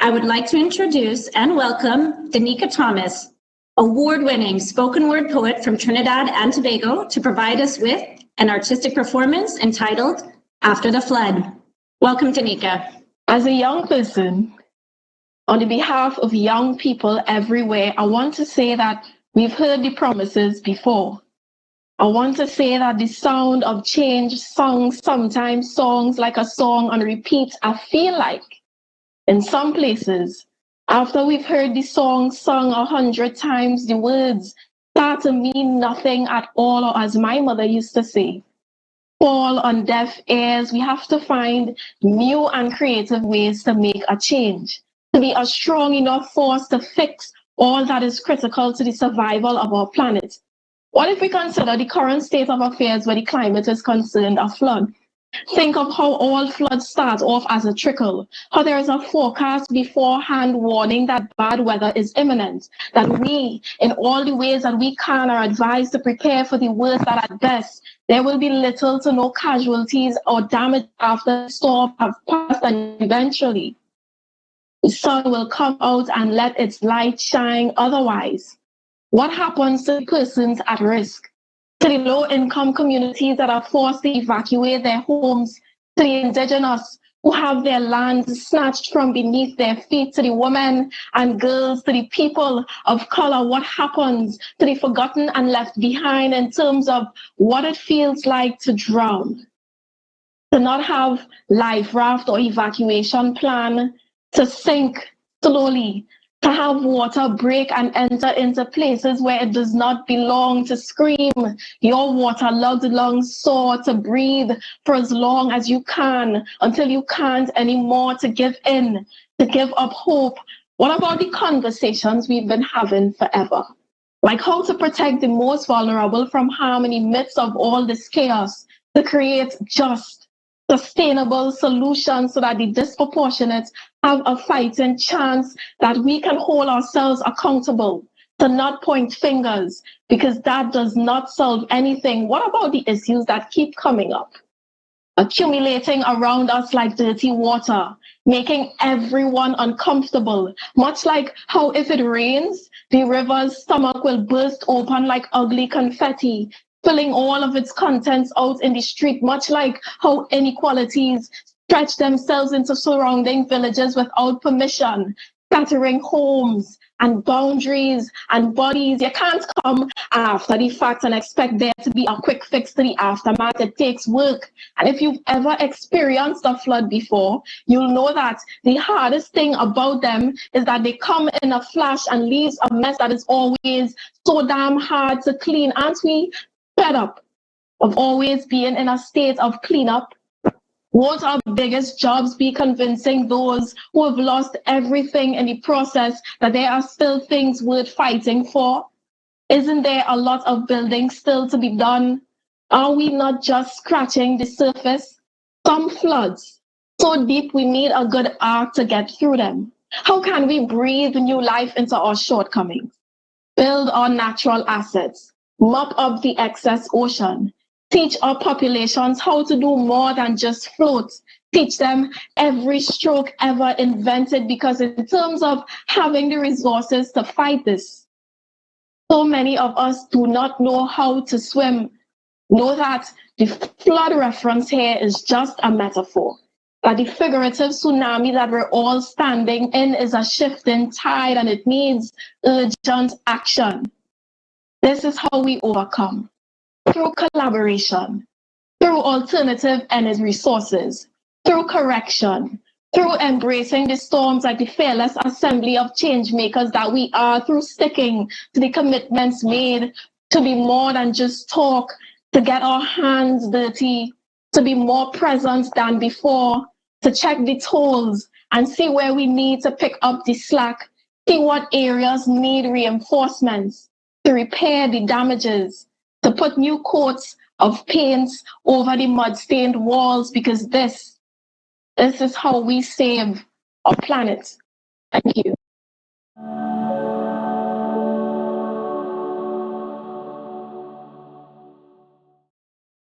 I would like to introduce and welcome Deneka Thomas, award-winning spoken word poet from Trinidad and Tobago, to provide us with an artistic performance entitled After the Flood. Welcome, Deneka. As a young person, on the behalf of young people everywhere, I want to say that we've heard the promises before. I want to say that the sound of change songs, sometimes songs like a song on repeat, I feel like in some places, after we've heard the song sung 100 times, the words start to mean nothing at all, or as my mother used to say, fall on deaf ears. We have to find new and creative ways to make a change, to be a strong enough force to fix all that is critical to the survival of our planet. What if we consider the current state of affairs where the climate is concerned, a flood? Think of how all floods start off as a trickle, how there is a forecast beforehand warning that bad weather is imminent, that we, in all the ways that we can, are advised to prepare for the worst, that at best there will be little to no casualties or damage after the storm have passed, and eventually the sun will come out and let its light shine. Otherwise, what happens to persons at risk, to the low-income communities that are forced to evacuate their homes, to the indigenous who have their lands snatched from beneath their feet, to the women and girls, to the people of color? What happens to the forgotten and left behind in terms of what it feels like to drown, to not have life raft or evacuation plan, to sink slowly, to have water break and enter into places where it does not belong, to scream your waterlogged lungs sore, to breathe for as long as you can until you can't anymore, to give in, to give up hope? What about the conversations we've been having forever? Like how to protect the most vulnerable from harm in the midst of all this chaos, to create just, sustainable solutions so that the disproportionate have a fighting chance, that we can hold ourselves accountable, to not point fingers, because that does not solve anything. What about the issues that keep coming up, accumulating around us like dirty water, making everyone uncomfortable, much like how if it rains, the river's stomach will burst open like ugly confetti, filling all of its contents out in the street, much like how inequalities stretch themselves into surrounding villages without permission, scattering homes and boundaries and bodies. You can't come after the fact and expect there to be a quick fix to the aftermath. It takes work. And if you've ever experienced a flood before, you'll know that the hardest thing about them is that they come in a flash and leaves a mess that is always so damn hard to clean. Aren't we fed up of always being in a state of cleanup? Won't our biggest jobs be convincing those who have lost everything in the process that there are still things worth fighting for? Isn't there a lot of building still to be done? Are we not just scratching the surface? Some floods so deep we need a good arc to get through them. How can we breathe new life into our shortcomings, build our natural assets, mop up the excess ocean, teach our populations how to do more than just float, teach them every stroke ever invented? Because in terms of having the resources to fight this, so many of us do not know how to swim. Know that the flood reference here is just a metaphor, that the figurative tsunami that we're all standing in is a shifting tide and it needs urgent action. This is how we overcome: through collaboration, through alternative energy resources, through correction, through embracing the storms like the fearless assembly of change makers that we are, through sticking to the commitments made to be more than just talk, to get our hands dirty, to be more present than before, to check the tolls and see where we need to pick up the slack, see what areas need reinforcements, to repair the damages, to put new coats of paints over the mud-stained walls, because this is how we save our planet. Thank you.